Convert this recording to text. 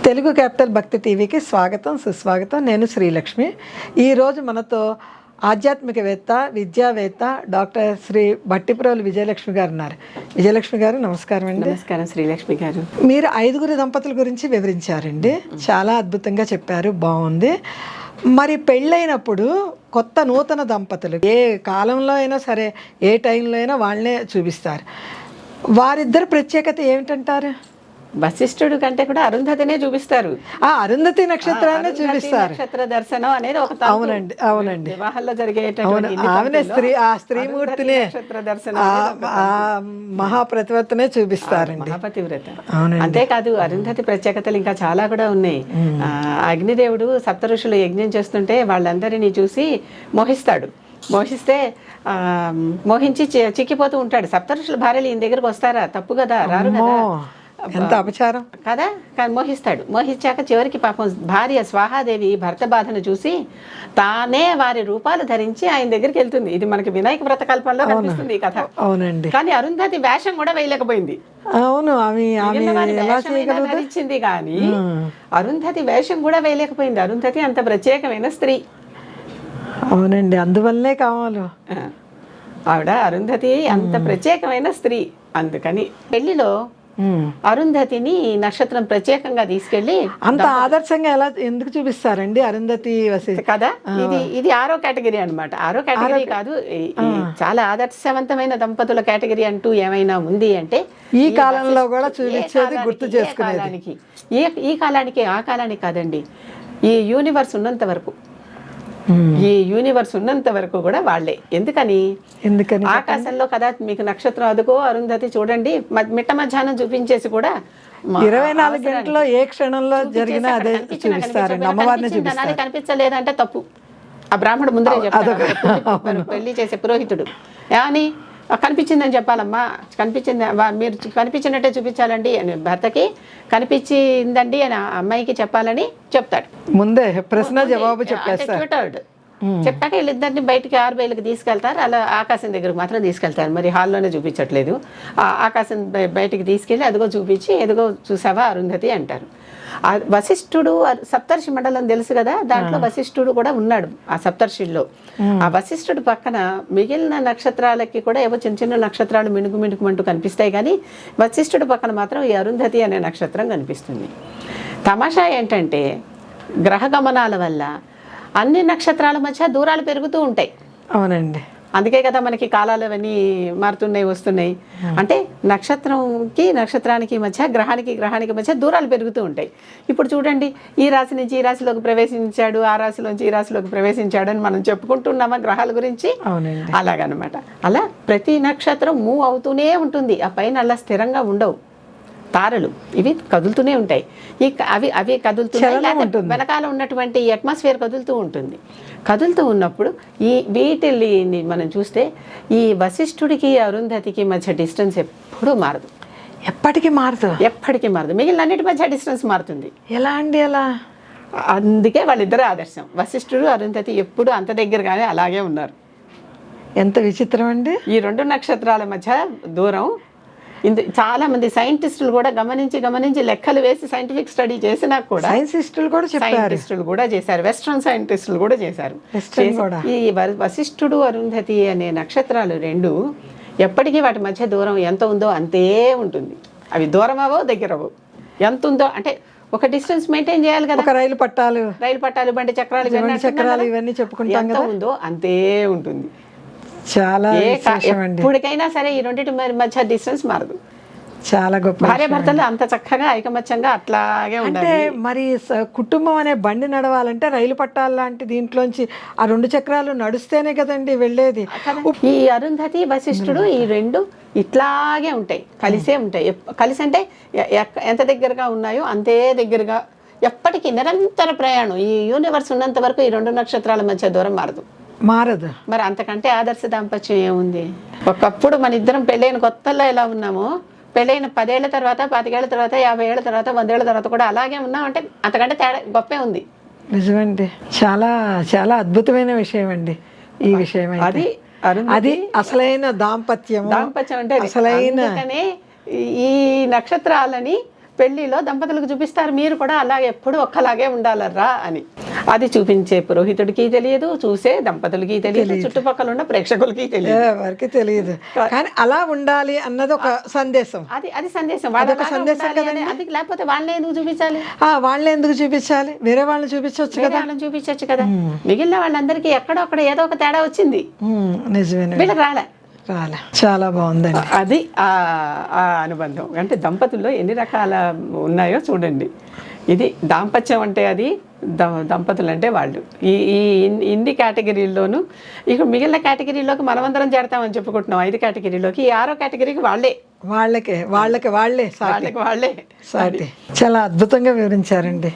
Telugu capital భక్తి టీవీకి స్వాగతం సుస్వాగతం. నేను శ్రీలక్ష్మి. ఈరోజు మనతో ఆధ్యాత్మికవేత్త విద్యావేత్త డాక్టర్ శ్రీ భట్టిప్రోలు విజయలక్ష్మి గారు ఉన్నారు. విజయలక్ష్మి గారు నమస్కారం అండి. నమస్కారం శ్రీలక్ష్మి గారు. మీరు 5 దంపతుల గురించి వివరించారండి. చాలా అద్భుతంగా చెప్పారు, బాగుంది. మరి పెళ్ళైనప్పుడు కొత్త నూతన దంపతులు ఏ కాలంలో అయినా సరే, ఏ టైంలో అయినా వాళ్ళనే చూపిస్తారు. వారిద్దరు ప్రత్యేకత ఏమిటంటారు? వశిష్ఠుడు కంటే కూడా అరుంధతినే చూపిస్తారు. అరుంధతి నక్షత్రాన్ని చూపిస్తారు. నక్షత్ర దర్శనం అనేది ఒక అవునండి, అవునండి. వివాహాల్లో జరిగేటటువంటి ఆమెనే స్త్రీమూర్తిని, నక్షత్ర దర్శనం మహాప్రతివ్రతనే చూపిస్తారండి. మహాపతివ్రత. అంతేకాదు అరుంధతి ప్రత్యేకతలు ఇంకా చాలా కూడా ఉన్నాయి. అగ్నిదేవుడు సప్త ఋషులు యజ్ఞం చేస్తుంటే వాళ్ళందరినీ చూసి మోహిస్తే మోహించి చిక్కిపోతూ ఉంటాడు. సప్త ఋషుల భార్యలు ఈయన దగ్గరకు వస్తారా? తప్పు కదా, రారు కదా. ఎంత అపచారం కదా. కానీ మోహిస్తాడు. మోహించాక చివరికి పాపం భార్య స్వాహాదేవి భర్త బాధను చూసి తానే వారి రూపాలు ధరించి ఆయన దగ్గరికి వెళ్తుంది. ఇది మనకి వినాయక వ్రత కల్పంలో కనిపిస్తుంది ఈ కథ. అవునండి. కానీ అరుంధతి వేషం కూడా వేయలేకపోయింది. అవును, ధరించింది కానీ అరుంధతి వేషం కూడా వేయలేకపోయింది. అరుంధతి అంత ప్రత్యేకమైన స్త్రీ. అవునండి, అందువల్లే కావాలి ఆవిడ. అరుంధతి అంత ప్రత్యేకమైన స్త్రీ. అందుకని పెళ్లిలో అరుంధతిని నక్షత్రం ప్రత్యేకంగా తీసుకెళ్లి అంత ఆదర్శంగా ఎందుకు చూపిస్తారండి అరుంధతి కదా. ఇది 6వ కేటగిరీ అన్నమాట. 6వ కేటగిరీ కాదు, చాలా ఆదర్శవంతమైన దంపతుల కేటగిరీ అంటూ ఏమైనా ఉంది అంటే ఈ కాలంలో కూడా చూపించేది, గుర్తు చేసుకునేదానికి. ఈ కాలానికి ఆ కాలానికి కాదండి, ఈ యూనివర్స్ ఉన్నంత వరకు, ఈ యూనివర్స్ ఉన్నంత వరకు కూడా వాళ్లే. ఎందుకని ఆకాశంలో కదా మీకు నక్షత్రం అదుకో అరుంధతి చూడండి మిట్ట మధ్యాహ్నం చూపించేసి కూడా 24 గంటల్లో ఏ క్షణంలో జరిగినా అదే చూపిస్తారు. అమ్మవారిని చూపిస్తారు. కనిపించలేదంటే తప్పు. ఆ బ్రాహ్మణుడు ముందరే చెప్తారు, పెళ్లి చేసే పురోహితుడు అని కనిపించిందని చెప్పాలమ్మా, కనిపించింది, మీరు కనిపించినట్టే చూపించాలండి అని భర్తకి, కనిపించిందండి అని అమ్మాయికి చెప్పాలని చెప్తాడు. ముందే ప్రశ్న జవాబు చెప్పేస్తాడు. చెప్పాక వీళ్ళిద్దరిని బయటికి 6 బయలుకి తీసుకెళ్తారు. అలా ఆకాశం దగ్గరకు మాత్రం తీసుకెళ్తారు. మరి హాల్లోనే చూపించట్లేదు. ఆకాశం బయటికి తీసుకెళ్ళి అదిగో చూపించి, ఎదుగో చూసావా అరుంధతి అంటారు. వశిష్ఠుడు సప్తర్షి మండలం తెలుసు కదా, దాంట్లో వశిష్ఠుడు కూడా ఉన్నాడు ఆ సప్తర్షిల్లో. ఆ వశిష్ఠుడు పక్కన మిగిలిన నక్షత్రాలకి కూడా ఏవో చిన్న చిన్న నక్షత్రాలు మిణుకుమంటూ కనిపిస్తాయి, కానీ వశిష్ఠుడు పక్కన మాత్రం ఈ అరుంధతి అనే నక్షత్రం కనిపిస్తుంది. తమాషా ఏంటంటే గ్రహ గమనాల వల్ల అన్ని నక్షత్రాల మధ్య దూరాలు పెరుగుతూ ఉంటాయి. అవునండి, అందుకే కదా మనకి కాలాలు అవన్నీ మారుతున్నాయి, వస్తున్నాయి. అంటే నక్షత్రానికి మధ్య, గ్రహానికి మధ్య దూరాలు పెరుగుతూ ఉంటాయి. ఇప్పుడు చూడండి, ఈ రాశి నుంచి ఈ రాశిలోకి ప్రవేశించాడు, ఆ రాశిలోంచి ఈ రాశిలోకి ప్రవేశించాడు అని మనం చెప్పుకుంటున్నామా గ్రహాల గురించి? అలాగనమాట. అలా ప్రతి నక్షత్రం మూవ్ అవుతూనే ఉంటుంది. ఆ పైన అలా స్థిరంగా ఉండవు తారలు, ఇవి కదులుతూనే ఉంటాయి. అవి కదులుతున్నాయి, వెనకాల ఉన్నటువంటి అట్మాస్ఫియర్ కదులుతూ ఉంటుంది. కదులుతూ ఉన్నప్పుడు వీటిని మనం చూస్తే ఈ వశిష్ఠుడికి అరుంధతికి మధ్య డిస్టెన్స్ ఎప్పుడూ మారదు. ఎప్పటికీ మారదు. మిగిలిన అన్నిటి మధ్య డిస్టెన్స్ మారుతుంది. ఎలా అండి? ఎలా? అందుకే వాళ్ళిద్దరూ ఆదర్శం. వశిష్ఠుడు అరుంధతి ఎప్పుడు అంత దగ్గరగానే అలాగే ఉన్నారు. ఎంత విచిత్రం అండి ఈ 2 నక్షత్రాల మధ్య దూరం. చాలా మంది సైంటిస్టులు కూడా గమనించి లెక్కలు వేసి సైంటిఫిక్ స్టడీ చేసినా కూడా సైంటిస్టులు కూడా చేశారు. వెస్ట్రన్ సైంటిస్టులు కూడా చేశారు. ఈ వశిష్ఠుడు అరుంధతి అనే నక్షత్రాలు 2 ఎప్పటికీ వాటి మధ్య దూరం ఎంత ఉందో అంతే ఉంటుంది. అవి దూరం అవో దగ్గర అవో, ఎంత ఉందో అంటే ఒక డిస్టెన్స్ మెయింటైన్ చేయాలి కదా. రైలు పట్టాలు, బండి చక్రాలు ఇవన్నీ చెప్పుకుంటాం కదా, ఉందో అంతే ఉంటుంది. చాలా ఎప్పటికైనా సరే ఈ రెండింటి మధ్య డిస్టెన్స్ మారదు. చాలా గొప్ప. భార్యాభర్తలు అంత చక్కగా ఐకమత్యంగా అట్లాగే ఉండాలి. అంటే మరి కుటుంబం అనే బండి నడవాలంటే రైలు పట్టాల లాంటి దీంట్లోంచి ఆ 2 చక్రాలు నడుస్తేనే కదండి వెళ్ళేది. ఈ అరుంధతి వశిష్ఠుడు ఈ 2 ఇట్లాగే ఉంటాయి, కలిసే ఉంటాయి. కలిసి అంటే ఎంత దగ్గరగా ఉన్నాయో అంతే దగ్గరగా ఎప్పటికీ నిరంతర ప్రయాణం. ఈ యూనివర్స్ ఉన్నంత వరకు ఈ 2 నక్షత్రాల మధ్య దూరం మారదు. మరి అంతకంటే ఆదర్శ దాంపత్యం ఏముంది? ఒకప్పుడు మన ఇద్దరం పెళ్ళైన కొత్తలో ఎలా ఉన్నామో, పెళ్ళైన 10 ఏళ్ల తర్వాత, 25 ఏళ్ల తర్వాత, 50 ఏళ్ల తర్వాత, 100 ఏళ్ల తర్వాత కూడా అలాగే ఉన్నాం అంటే అంతకంటే తేడా గొప్పే ఉంది. నిజమండి, చాలా చాలా అద్భుతమైన విషయం అండి ఈ విషయం. అది అసలైన దాంపత్యం అంటే అసలైన. ఈ నక్షత్రాలని పెళ్లిలో దంపతులకు చూపిస్తారు, మీరు కూడా అలాగే ఎప్పుడు ఒక్కలాగే ఉండాలరా అని. అది చూపించే పురోహితుడికి తెలియదు, చూసే దంపతులకి తెలియదు, చుట్టుపక్కల ఉన్న ప్రేక్షకులకి తెలియదు, ఎవరికి తెలియదు. కానీ అలా ఉండాలి అన్నది ఒక సందేశం. అది సందేశం. వాళ్ళ సందేశం కదండి. అది లేకపోతే వాళ్ళని ఎందుకు చూపించాలి? వాళ్ళని ఎందుకు చూపించాలి? వేరే వాళ్ళని చూపించవచ్చు కదా. వాళ్ళని చూపించవచ్చు కదా. మిగిలిన వాళ్ళందరికీ ఎక్కడో అక్కడ ఏదో ఒక తేడా వచ్చింది, నిజమే, వీళ్ళకి రాలే. చాలా బాగుందండి. అది ఆ అనుబంధం. అంటే దంపతుల్లో ఎన్ని రకాల ఉన్నాయో చూడండి. ఇది దాంపత్యం అంటే అది, దంపతులు అంటే వాళ్ళు. ఈ ఇన్ని కేటగిరీల్లోనూ ఇక మిగిలిన కేటగిరీలోకి మనమందరం చేరతామని చెప్పుకుంటున్నాం. 5 కేటగిరీలోకి ఈ 6వ కేటగిరీకి వాళ్ళే వాళ్ళకే వాళ్ళే వాళ్ళే సాటి. చాలా అద్భుతంగా వివరించారండి.